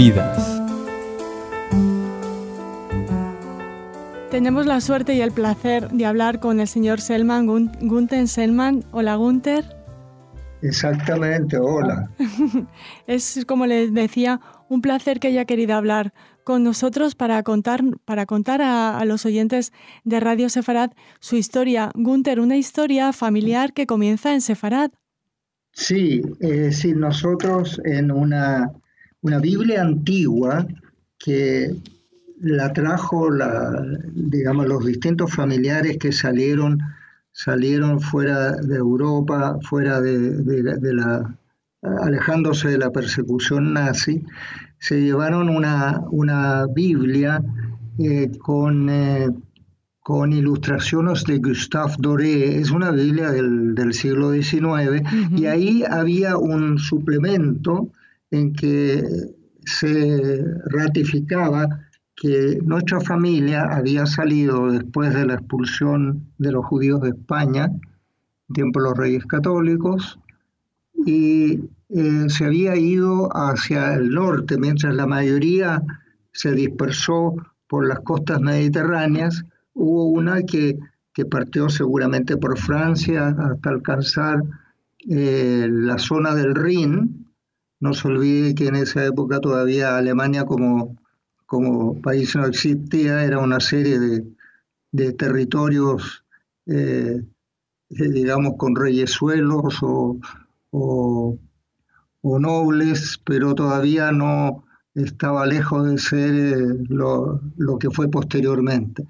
vidas. Tenemos la suerte y el placer de hablar con el señor Selman, Gunther Selman. Hola, Gunther. Exactamente, hola. Es, como les decía, un placer que haya querido hablar con nosotros para contar a los oyentes de Radio Sefarad su historia. Gunther, una historia familiar que comienza en Sefarad. Sí, nosotros en una Biblia antigua que la trajo digamos, los distintos familiares que salieron fuera de Europa, fuera alejándose de la persecución nazi, se llevaron una Biblia con ilustraciones de Gustave Doré. Es una Biblia del siglo XIX, y ahí había un suplemento en que se ratificaba que nuestra familia había salido después de la expulsión de los judíos de España, en tiempo de los Reyes Católicos, y se había ido hacia el norte, mientras la mayoría se dispersó por las costas mediterráneas. Hubo una que partió seguramente por Francia hasta alcanzar la zona del Rin. No se olvide que en esa época todavía Alemania como país no existía, era una serie de territorios, digamos, con reyesuelos o nobles, pero todavía no estaba lejos de ser lo que fue posteriormente.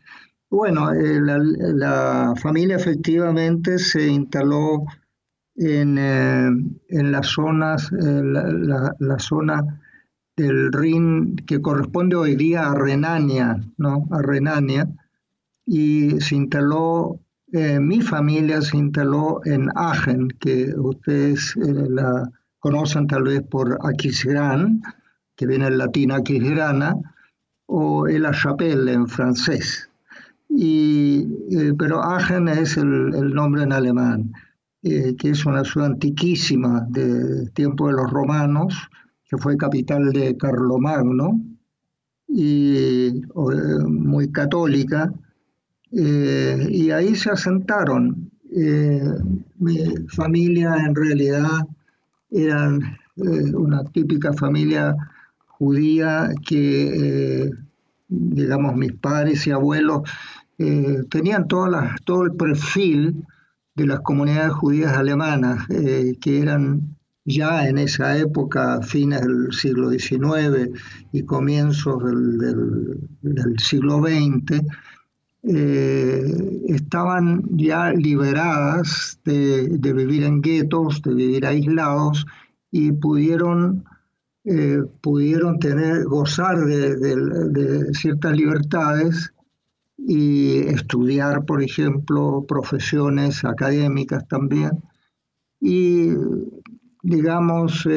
Bueno, la familia efectivamente se instaló en las zonas, la zona del Rin, que corresponde hoy día a Renania, ¿no? A Renania, y se instaló, mi familia se instaló en Aachen, que ustedes la conocen tal vez por Aquisgrán, que viene del latín Aquisgrana, o La Chapelle en francés. Pero Aachen es el nombre en alemán, que es una ciudad antiquísima de tiempo de los romanos, que fue capital de Carlomagno, y muy católica, y ahí se asentaron. Mi familia en realidad eran una típica familia judía que, digamos, mis padres y abuelos tenían todo el perfil de las comunidades judías alemanas, que eran ya en esa época, fines del siglo XIX y comienzos del siglo XX, estaban ya liberadas de vivir en guetos, de vivir aislados, y pudieron gozar de ciertas libertades y estudiar, por ejemplo, profesiones académicas también, y, digamos,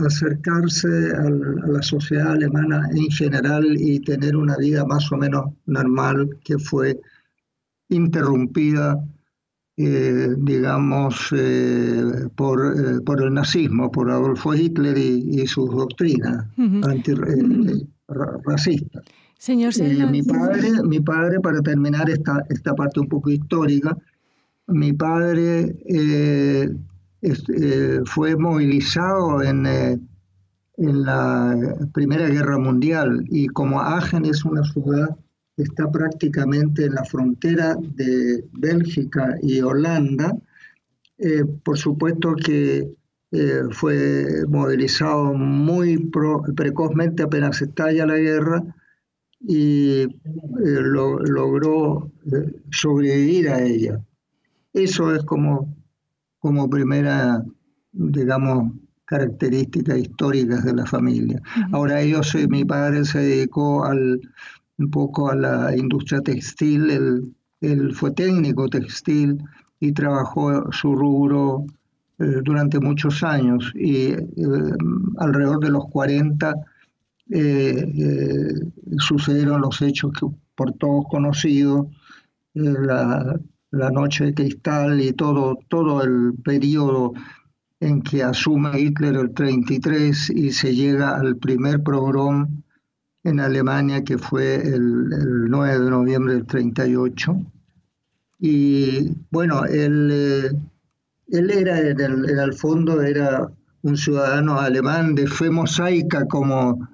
acercarse a la sociedad alemana en general y tener una vida más o menos normal, que fue interrumpida, digamos, por el nazismo, por Adolfo Hitler y sus doctrinas racistas. Señor Selman. Mi padre, para terminar esta parte un poco histórica, mi padre fue movilizado en la Primera Guerra Mundial, y como Aachen es una ciudad que está prácticamente en la frontera de Bélgica y Holanda, por supuesto que fue movilizado muy precozmente apenas estalla la guerra, y logró sobrevivir a ella. Eso es como primera, digamos, características históricas de la familia. Ahora mi padre se dedicó un poco a la industria textil, él fue técnico textil y trabajó su rubro durante muchos años, y alrededor de los 40 sucedieron los hechos que por todos conocidos, la Noche de Cristal y todo el periodo en que asume Hitler el 33 y se llega al primer pogrom en Alemania, que fue el 9 de noviembre del 38. Y bueno, él era, en el fondo, era un ciudadano alemán de fe mosaica, como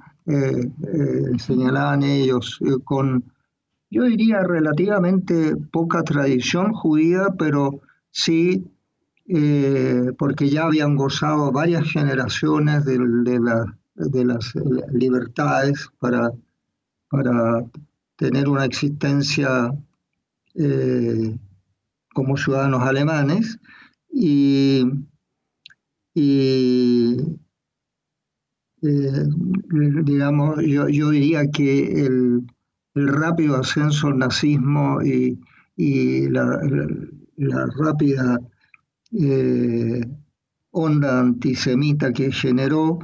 señalaban ellos, con, yo diría, relativamente poca tradición judía, pero sí, porque ya habían gozado varias generaciones de las libertades para tener una existencia eh, como ciudadanos alemanes. Y, y eh, digamos, yo diría que el rápido ascenso al nazismo y la rápida eh, onda antisemita que generó,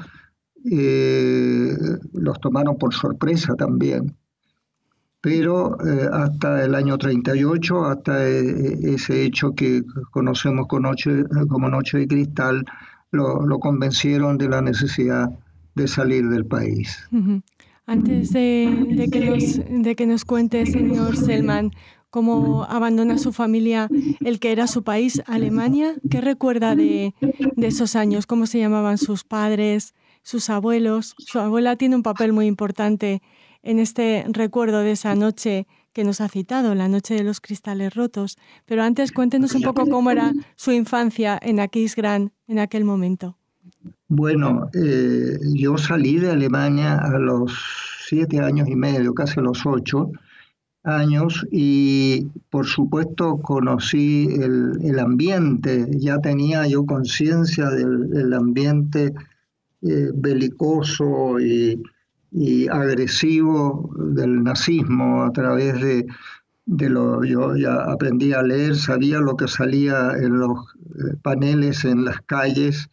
los tomaron por sorpresa también. Pero hasta el año 38, hasta ese hecho que conocemos como Noche de Cristal, lo convencieron de la necesidad de salir del país. Ujú. Antes de que nos cuente, señor Selman, cómo abandona su familia, el que era su país, Alemania, ¿qué recuerda de esos años? ¿Cómo se llamaban sus padres, sus abuelos? Su abuela tiene un papel muy importante en este recuerdo de esa noche que nos ha citado, la noche de los cristales rotos. Pero antes cuéntenos un poco cómo era su infancia en Aquisgrán en aquel momento. Bueno, yo salí de Alemania a los 7 años y medio, casi a los 8 años, y por supuesto conocí el ambiente, ya tenía yo conciencia del ambiente belicoso y agresivo del nazismo a través yo ya aprendí a leer, sabía lo que salía en los paneles en las calles,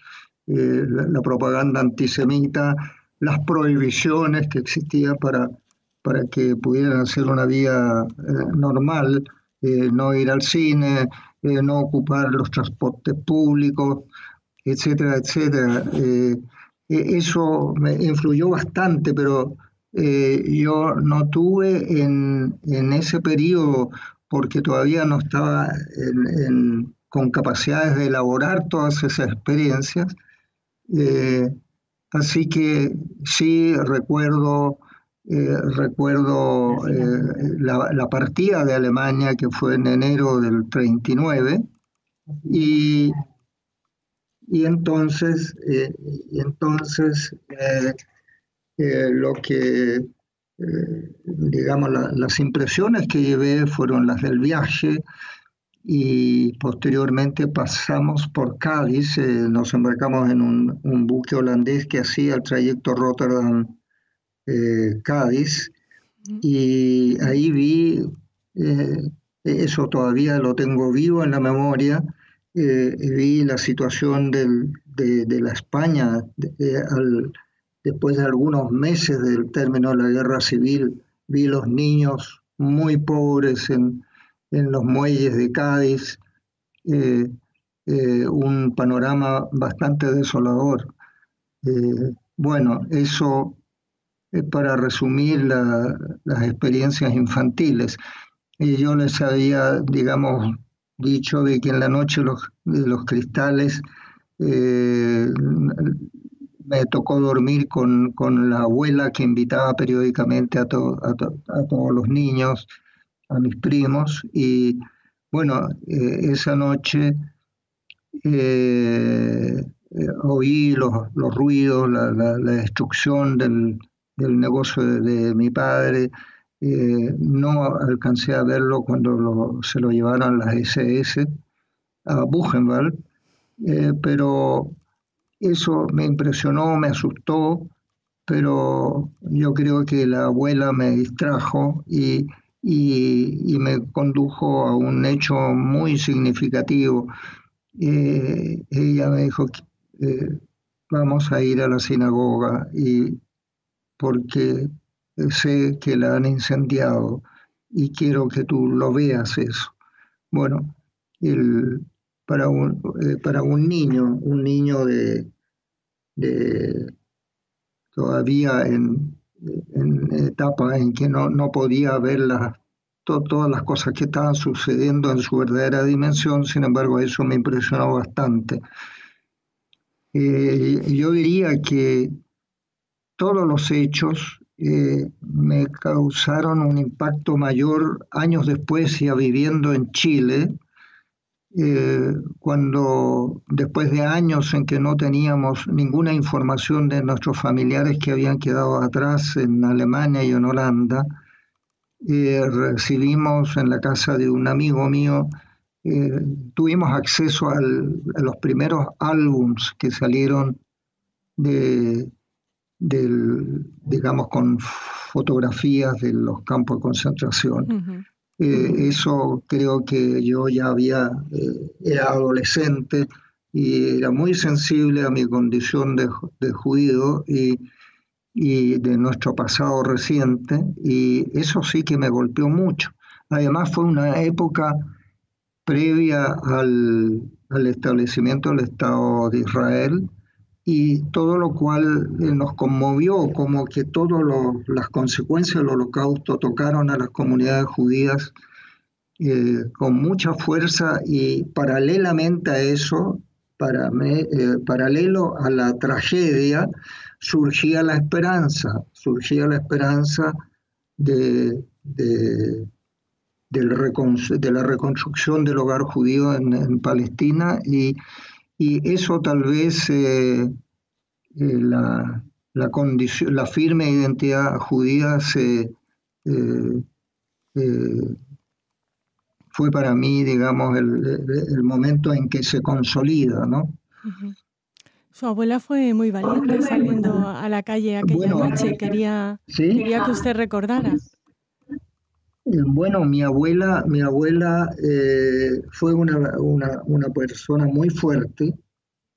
la propaganda antisemita, las prohibiciones que existían para que pudieran hacer una vida normal, no ir al cine, no ocupar los transportes públicos, etcétera, etcétera. Eso me influyó bastante, pero yo no tuve en ese periodo, porque todavía no estaba con capacidades de elaborar todas esas experiencias. eh, Así que sí recuerdo la partida de Alemania, que fue en enero del 39, y, y entonces, y entonces lo que, digamos, las impresiones que llevé fueron las del viaje, y posteriormente pasamos por Cádiz, nos embarcamos en un buque holandés que hacía el trayecto Rotterdam-Cádiz, y ahí vi, eh, eso todavía lo tengo vivo en la memoria, vi la situación de la España después de algunos meses del término de la guerra civil. Vi los niños muy pobres en los muelles de Cádiz, eh, un panorama bastante desolador. Bueno, eso es para resumir las experiencias infantiles. Y yo les había, digamos, dicho de que en la noche de los cristales me tocó dormir con la abuela, que invitaba periódicamente a todos los niños, a mis primos, y bueno, esa noche oí los ruidos, la destrucción del negocio de mi padre. No alcancé a verlo cuando se lo llevaron las SS a Buchenwald, pero eso me impresionó, me asustó, pero yo creo que la abuela me distrajo y me condujo a un hecho muy significativo. Ella me dijo, eh, vamos a ir a la sinagoga, y porque sé que la han incendiado y quiero que tú lo veas eso. Bueno, el, para un niño de todavía en etapa en que no podía ver todas las cosas que estaban sucediendo en su verdadera dimensión. Sin embargo, eso me impresionó bastante. Yo diría que todos los hechos me causaron un impacto mayor años después, ya viviendo en Chile, cuando después de años en que no teníamos ninguna información de nuestros familiares que habían quedado atrás en Alemania y en Holanda, recibimos en la casa de un amigo mío, tuvimos acceso a los primeros álbums que salieron digamos, con fotografías de los campos de concentración. Ujú. Eso creo que yo ya era adolescente y era muy sensible a mi condición de judío y de nuestro pasado reciente, y eso sí que me golpeó mucho. Además fue una época previa al establecimiento del Estado de Israel, y todo lo cual nos conmovió, como que todas las consecuencias del Holocausto tocaron a las comunidades judías con mucha fuerza, y paralelamente a eso, paralelo a la tragedia, surgía la esperanza de, de la reconstrucción del hogar judío en Palestina, y eso tal vez la firme identidad judía eh, fue para mí, digamos, el momento en que se consolida, ¿no? Ujú. Su abuela fue muy valiente saliendo a la calle aquella Bueno, noche. Quería sí. que usted recordara. Bueno, mi abuela fue una persona muy fuerte,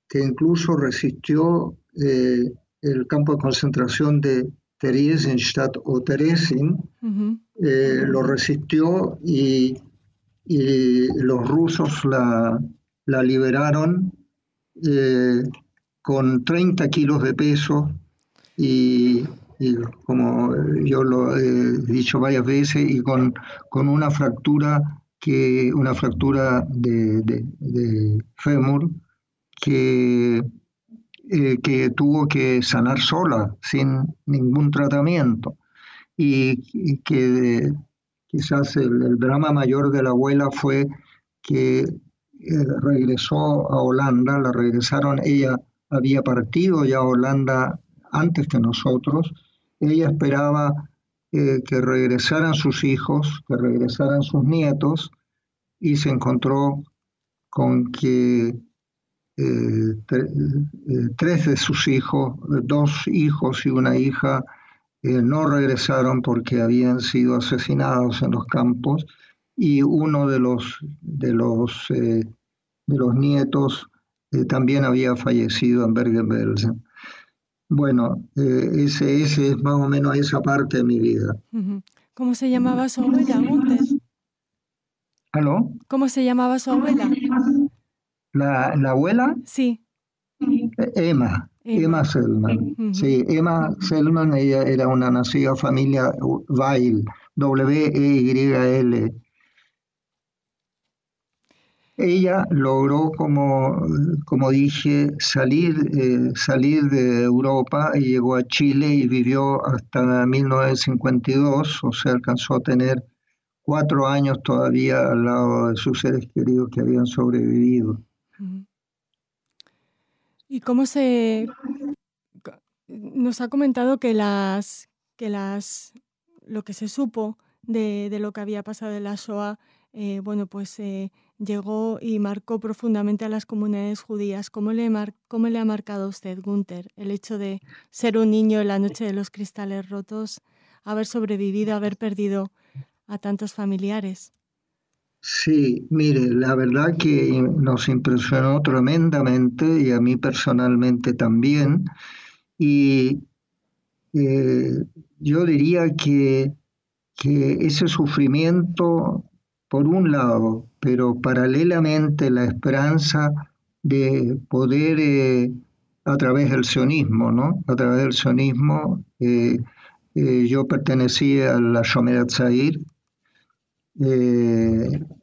que incluso resistió el campo de concentración de Theresienstadt o Teresin. Ujú. Lo resistió, y los rusos la liberaron con 30 kilos de peso, y como yo lo he dicho varias veces, y con una fractura de fémur que tuvo que sanar sola, sin ningún tratamiento. Y que quizás el drama mayor de la abuela fue que regresó a Holanda, la regresaron, ella había partido ya a Holanda antes que nosotros. Ella esperaba que regresaran sus hijos, que regresaran sus nietos, y se encontró con que tres de sus hijos, dos hijos y una hija, no regresaron porque habían sido asesinados en los campos, y uno de los nietos también había fallecido en Bergen-Belsen. Bueno, ese es más o menos esa parte de mi vida. Ujú. ¿Cómo se llamaba su abuela, Gunther? ¿Aló? ¿Cómo se llamaba su abuela? La abuela, Sí, Emma Emma. Selman. Ujú. Sí, Emma Selman, ella era una nacida familia Weil, Weyl. Ella logró, como dije, salir de Europa, y llegó a Chile y vivió hasta 1952, o sea, alcanzó a tener 4 años todavía al lado de sus seres queridos que habían sobrevivido. Ujú. ¿Y cómo se nos ha comentado que lo que se supo de lo que había pasado en la Shoah, bueno, pues llegó y marcó profundamente a las comunidades judías? ¿Cómo le ha marcado a usted, Gunther, el hecho de ser un niño en la noche de los cristales rotos, haber sobrevivido, haber perdido a tantos familiares? Sí, mire, la verdad que nos impresionó tremendamente, y a mí personalmente también, y yo diría que ese sufrimiento por un lado, pero paralelamente la esperanza de poder, a través del sionismo, ¿no? A través del sionismo, yo pertenecí a la Shomer Hatzair,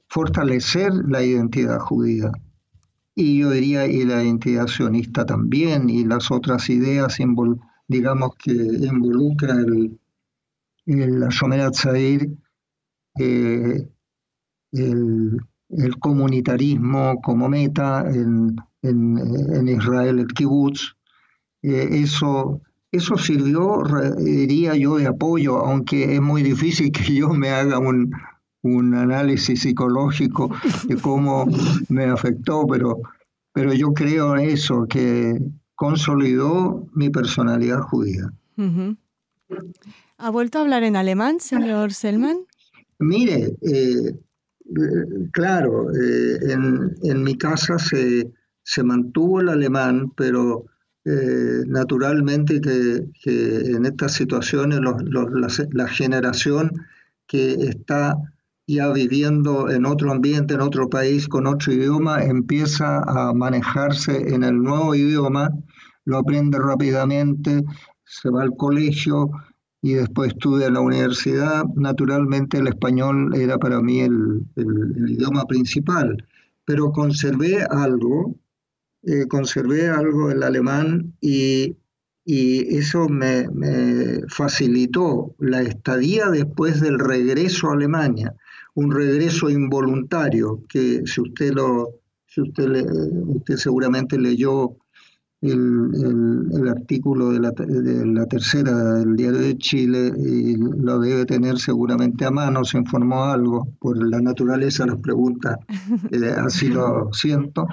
fortalecer la identidad judía. Y yo diría, y la identidad sionista también, y las otras ideas, digamos, que involucra la Shomer Hatzair, eh, el comunitarismo como meta en Israel, el kibutz. Eso sirvió, diría yo, de apoyo, aunque es muy difícil que yo me haga un análisis psicológico de cómo me afectó, pero yo creo en eso, que consolidó mi personalidad judía. Uh-huh. ¿Ha vuelto a hablar en alemán, señor Selman? Mire, claro, en mi casa se mantuvo el alemán, pero naturalmente que en estas situaciones la generación que está ya viviendo en otro ambiente, en otro país, con otro idioma, empieza a manejarse en el nuevo idioma, lo aprende rápidamente, se va al colegio y después estudia en la universidad. Naturalmente el español era para mí el idioma principal, pero conservé algo del alemán y eso me facilitó la estadía después del regreso a Alemania, un regreso involuntario que usted seguramente leyó el artículo de la tercera del Diario de Chile y lo debe tener seguramente a mano, se informó algo por la naturaleza de las preguntas, así lo siento.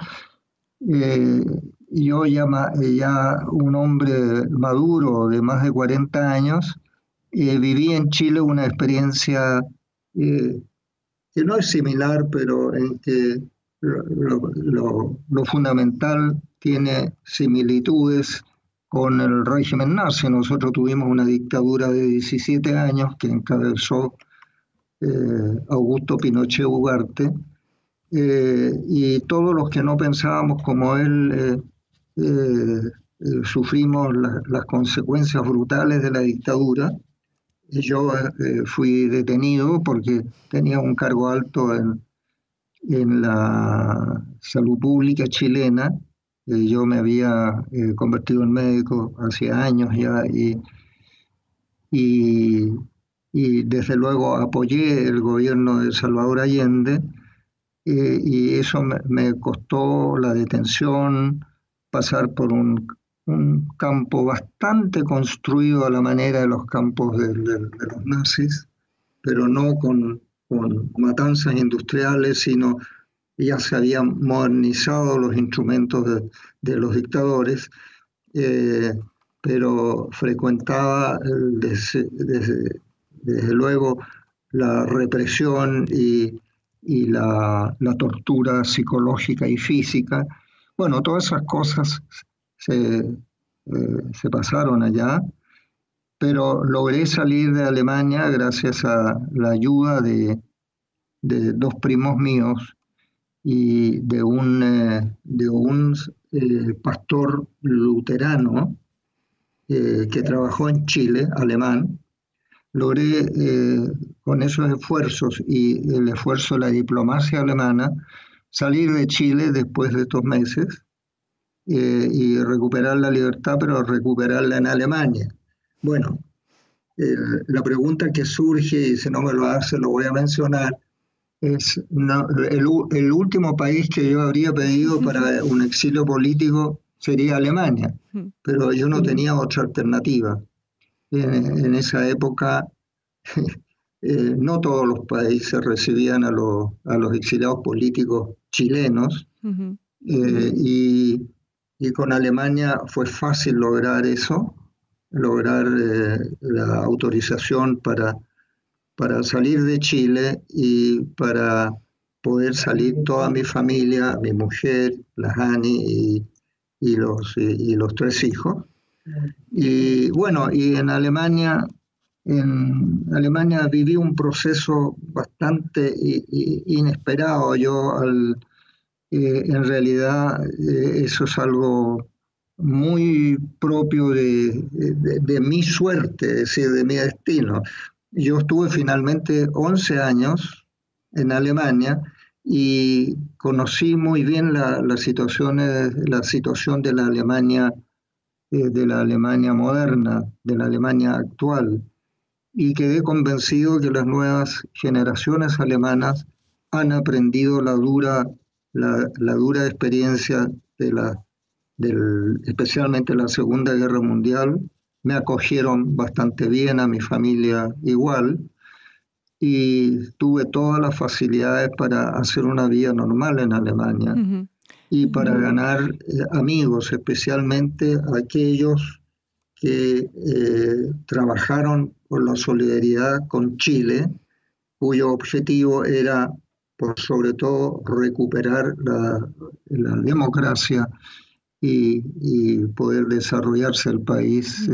Yo ya un hombre maduro de más de 40 años, viví en Chile una experiencia que no es similar, pero en que lo fundamental tiene similitudes con el régimen nazi. Nosotros tuvimos una dictadura de 17 años que encabezó Augusto Pinochet Ugarte, y todos los que no pensábamos como él sufrimos las consecuencias brutales de la dictadura. Yo fui detenido porque tenía un cargo alto en la salud pública chilena. Yo me había convertido en médico hace años ya y, y desde luego apoyé el gobierno de Salvador Allende, y eso me costó la detención, pasar por un campo bastante construido a la manera de los campos de los nazis, pero no con matanzas industriales, sino ya se habían modernizado los instrumentos de los dictadores, pero frecuentaba desde luego la represión y la tortura psicológica y física. Bueno, todas esas cosas se pasaron allá, pero logré salir de Alemania gracias a la ayuda de dos primos míos y de un pastor luterano que trabajó en Chile, alemán. Logré con esos esfuerzos y el esfuerzo de la diplomacia alemana salir de Chile después de estos meses y recuperar la libertad, pero recuperarla en Alemania. Bueno, la pregunta que surge, y si no me lo hace lo voy a mencionar, es el último país que yo habría pedido para un exilio político sería Alemania, pero yo no tenía otra alternativa. En esa época no todos los países recibían a los exiliados políticos chilenos, y con Alemania fue fácil lograr eso, lograr la autorización para salir de Chile y para poder salir toda mi familia, mi mujer, la Hani y los 3 hijos. Y bueno, y en Alemania En Alemania viví un proceso bastante inesperado. En realidad, eso es algo muy propio de mi suerte, es decir, de mi destino. Yo estuve finalmente 11 años en Alemania y conocí muy bien la situación de la Alemania moderna, de la Alemania actual, y quedé convencido que las nuevas generaciones alemanas han aprendido la dura experiencia especialmente la Segunda Guerra Mundial. Me acogieron bastante bien, a mi familia igual, y tuve todas las facilidades para hacer una vida normal en Alemania Ujú. y para ganar amigos, especialmente aquellos que trabajaron por la solidaridad con Chile, cuyo objetivo era, por sobre todo, recuperar la democracia y poder desarrollarse el país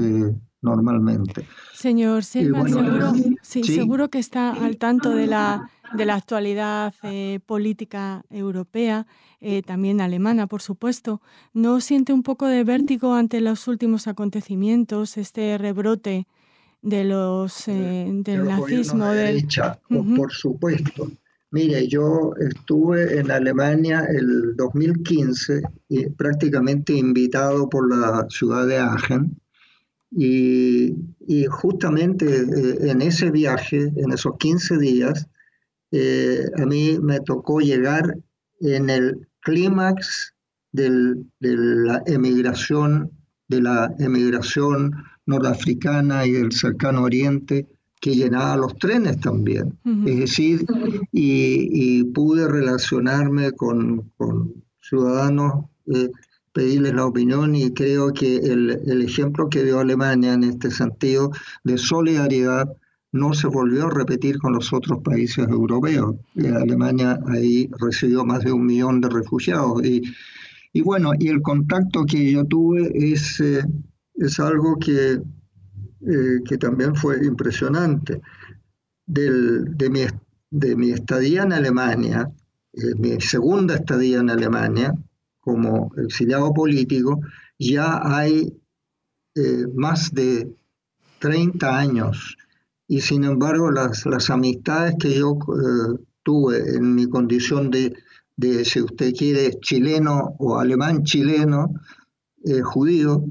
normalmente. Señor Selman, Bueno, sí, sí, seguro que está al tanto de la actualidad política europea, también alemana, por supuesto. ¿No siente un poco de vértigo ante los últimos acontecimientos, este rebrote de del los gobiernos nazismo, de del... derecha, Ujú, por supuesto. Mire, yo estuve en Alemania el 2015, prácticamente invitado por la ciudad de Aachen, y justamente en ese viaje, en esos 15 días, a mí me tocó llegar en el clímax de la emigración nordafricana y del cercano oriente, que llenaba los trenes también. ujú. Es decir, y pude relacionarme con ciudadanos, pedirles la opinión, y creo que el ejemplo que dio Alemania en este sentido de solidaridad no se volvió a repetir con los otros países europeos. Alemania ahí recibió más de 1 millón de refugiados. Y bueno, y el contacto que yo tuve es algo que también fue impresionante. Del, de mi estadía en Alemania, mi segunda estadía en Alemania, como exiliado político, ya hay más de 30 años. Y sin embargo, las amistades que yo tuve en mi condición si usted quiere, chileno o alemán chileno, judío,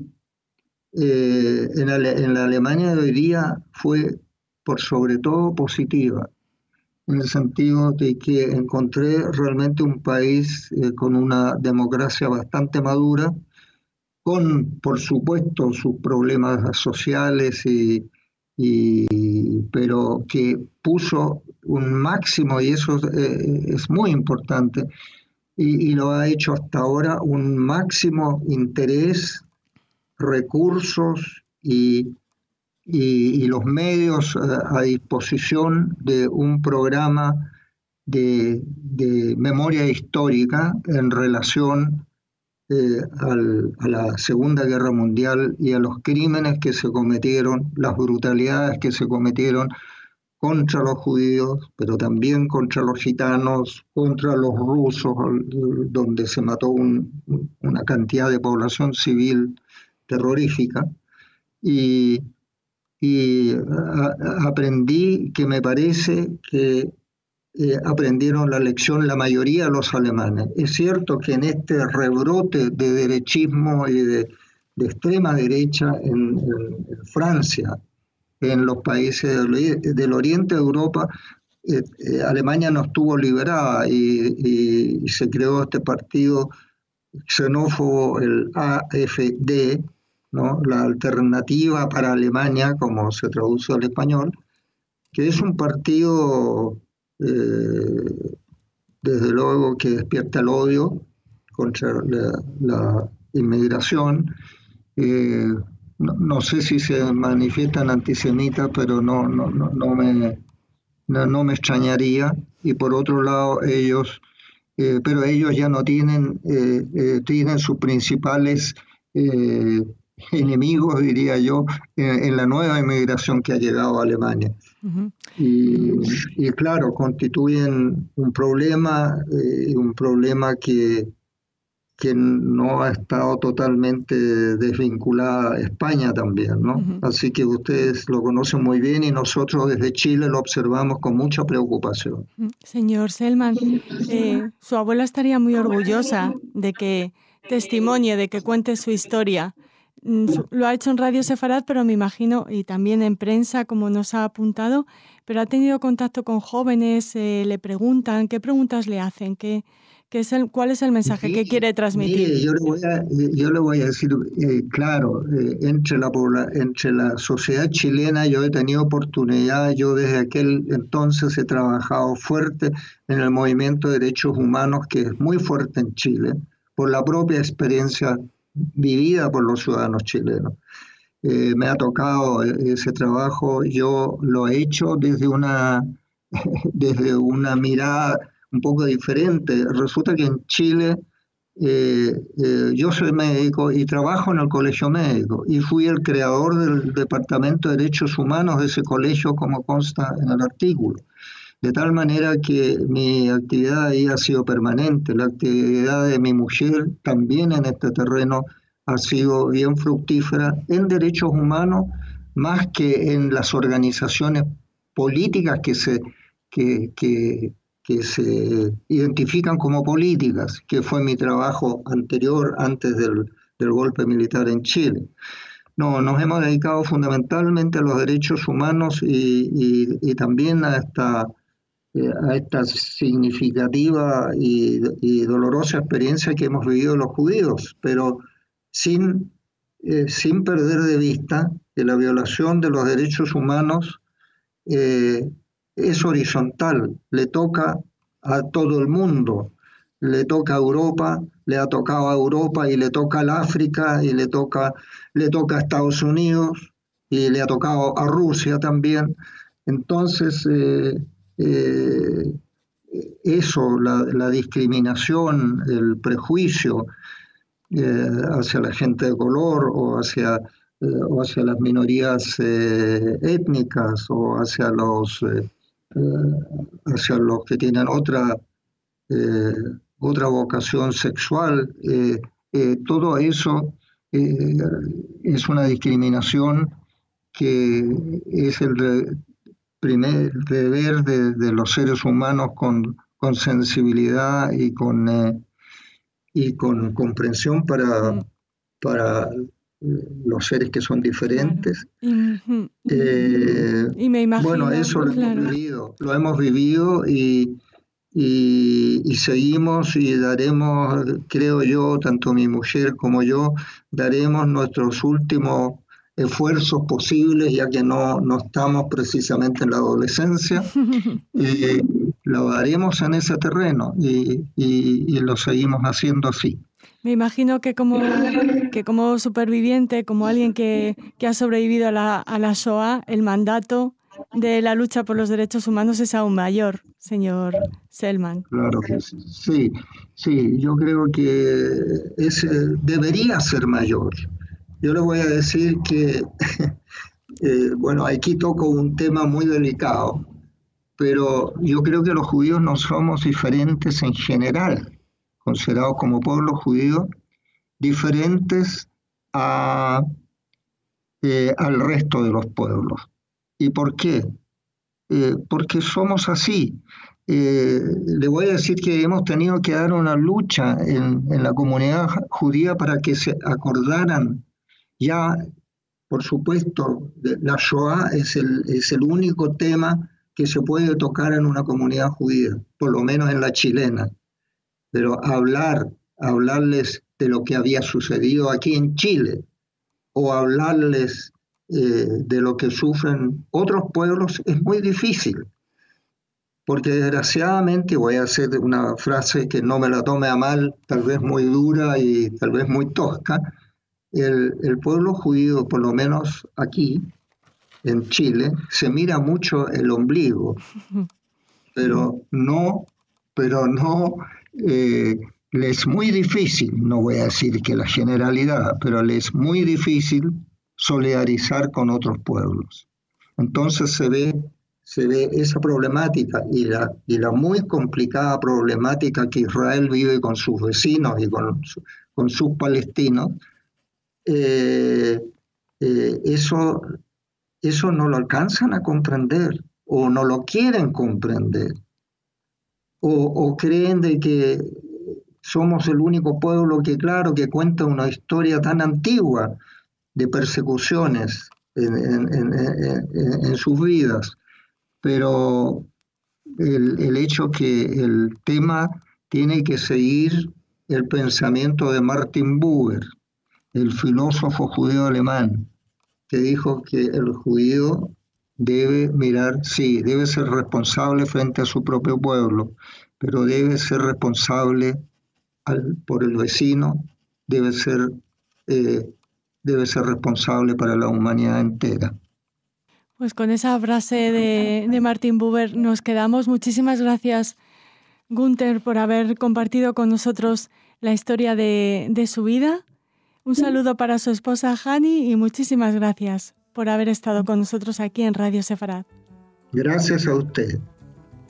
en la Alemania de hoy día fue por sobre todo positiva, en el sentido de que encontré realmente un país con una democracia bastante madura, con, por supuesto, sus problemas sociales, pero que puso un máximo, y eso es muy importante, y lo ha hecho hasta ahora, un máximo interés, recursos y los medios a disposición de un programa de memoria histórica en relación a la Segunda Guerra Mundial y a los crímenes que se cometieron, las brutalidades que se cometieron contra los judíos, pero también contra los gitanos, contra los rusos, donde se mató una cantidad de población civil terrorífica. Y, aprendí que me parece que aprendieron la lección la mayoría de los alemanes. Es cierto que en este rebrote de derechismo y de extrema derecha en Francia, en los países del oriente de Europa, Alemania no estuvo liberada y se creó este partido xenófobo, el AfD, ¿no? La Alternativa para Alemania, como se traduce al español, que es un partido desde luego que despierta el odio contra la inmigración. No sé si se manifiestan antisemitas, pero no me extrañaría. Y por otro lado, pero ellos ya no tienen sus principales enemigos, diría yo, en la nueva inmigración que ha llegado a Alemania. Ujú. Y, y claro, constituyen un problema que no ha estado totalmente desvinculada a España también, ¿no? Ujú. Así que ustedes lo conocen muy bien y nosotros desde Chile lo observamos con mucha preocupación. Señor Selman, su abuela estaría muy orgullosa de que testimonie, de que cuente su historia. Lo ha hecho en Radio Sefarad, pero me imagino, y también en prensa, como nos ha apuntado, pero ha tenido contacto con jóvenes, le preguntan, ¿qué preguntas le hacen? ¿Cuál es el mensaje que Sí, quiere transmitir? mire, yo le voy a decir, claro, entre la sociedad chilena yo he tenido oportunidad, yo desde aquel entonces he trabajado fuerte en el movimiento de derechos humanos, que es muy fuerte en Chile, por la propia experiencia vivida por los ciudadanos chilenos. Me ha tocado ese trabajo, yo lo he hecho desde una mirada un poco diferente. Resulta que en Chile yo soy médico y trabajo en el colegio médico y fui el creador del Departamento de Derechos Humanos de ese colegio, como consta en el artículo. De tal manera que mi actividad ahí ha sido permanente. La actividad de mi mujer también en este terreno ha sido bien fructífera en derechos humanos, más que en las organizaciones políticas que, que, que se identifican como políticas, que fue mi trabajo anterior, antes del golpe militar en Chile. No, nos hemos dedicado fundamentalmente a los derechos humanos y también a esta significativa y dolorosa experiencia que hemos vivido los judíos, pero sin, sin perder de vista que la violación de los derechos humanos eh, es horizontal, le toca a todo el mundo, le toca a Europa, le ha tocado a Europa y le toca al África y le toca a Estados Unidos y le ha tocado a Rusia también. Entonces, eh, eso, la discriminación, el prejuicio hacia la gente de color o hacia las minorías étnicas o hacia los que tienen eh, otra vocación sexual. Todo eso eh, es una discriminación que es el primer deber de los seres humanos con sensibilidad y con comprensión Mm, para los seres que son claro. diferentes. Ujú. Eh, Y me bueno, imagino, eso claro. lo hemos vivido y seguimos y daremos, creo yo, tanto mi mujer como yo, daremos nuestros últimos esfuerzos posibles, ya que no estamos precisamente en la adolescencia, eh, lo haremos en ese terreno y lo seguimos haciendo así. Me imagino que como superviviente, como alguien que ha sobrevivido a la Shoah, el mandato de la lucha por los derechos humanos es aún mayor, señor Selman. Claro que sí. Sí, sí, yo creo que debería ser mayor. Yo le voy a decir que, bueno, aquí toco un tema muy delicado, pero yo creo que los judíos no somos diferentes en general, considerados como pueblo judío, diferentes a, al resto de los pueblos. ¿Y por qué? Porque somos así. Le voy a decir que hemos tenido que dar una lucha en la comunidad judía para que se acordaran ya, por supuesto, la Shoah es el único tema que se puede tocar en una comunidad judía, por lo menos en la chilena, pero hablarles de lo que había sucedido aquí en Chile o hablarles de lo que sufren otros pueblos es muy difícil. Porque desgraciadamente, voy a hacer una frase que no me la tome a mal, tal vez muy dura y tal vez muy tosca, el pueblo judío, por lo menos aquí en Chile, se mira mucho el ombligo, pero no, pero no le es muy difícil, no voy a decir que la generalidad, pero le es muy difícil solidarizar con otros pueblos. Entonces se ve esa problemática y la muy complicada problemática que Israel vive con sus vecinos y con sus palestinos. Eso no lo alcanzan a comprender o no lo quieren comprender o creen de que somos el único pueblo que, claro, que cuenta una historia tan antigua de persecuciones en sus vidas, pero el hecho que el tema tiene que seguir el pensamiento de Martin Buber, el filósofo judío alemán, que dijo que el judío debe mirar, sí, debe ser responsable frente a su propio pueblo, pero debe ser responsable por el vecino, debe ser responsable para la humanidad entera. Pues con esa frase de Martin Buber nos quedamos. Muchísimas gracias, Günther, por haber compartido con nosotros la historia de su vida. Un saludo para su esposa Hani y muchísimas gracias por haber estado con nosotros aquí en Radio Sefarad. Gracias a usted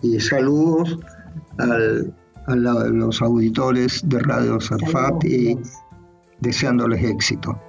y saludos a los auditores de Radio Sefarad y deseándoles éxito.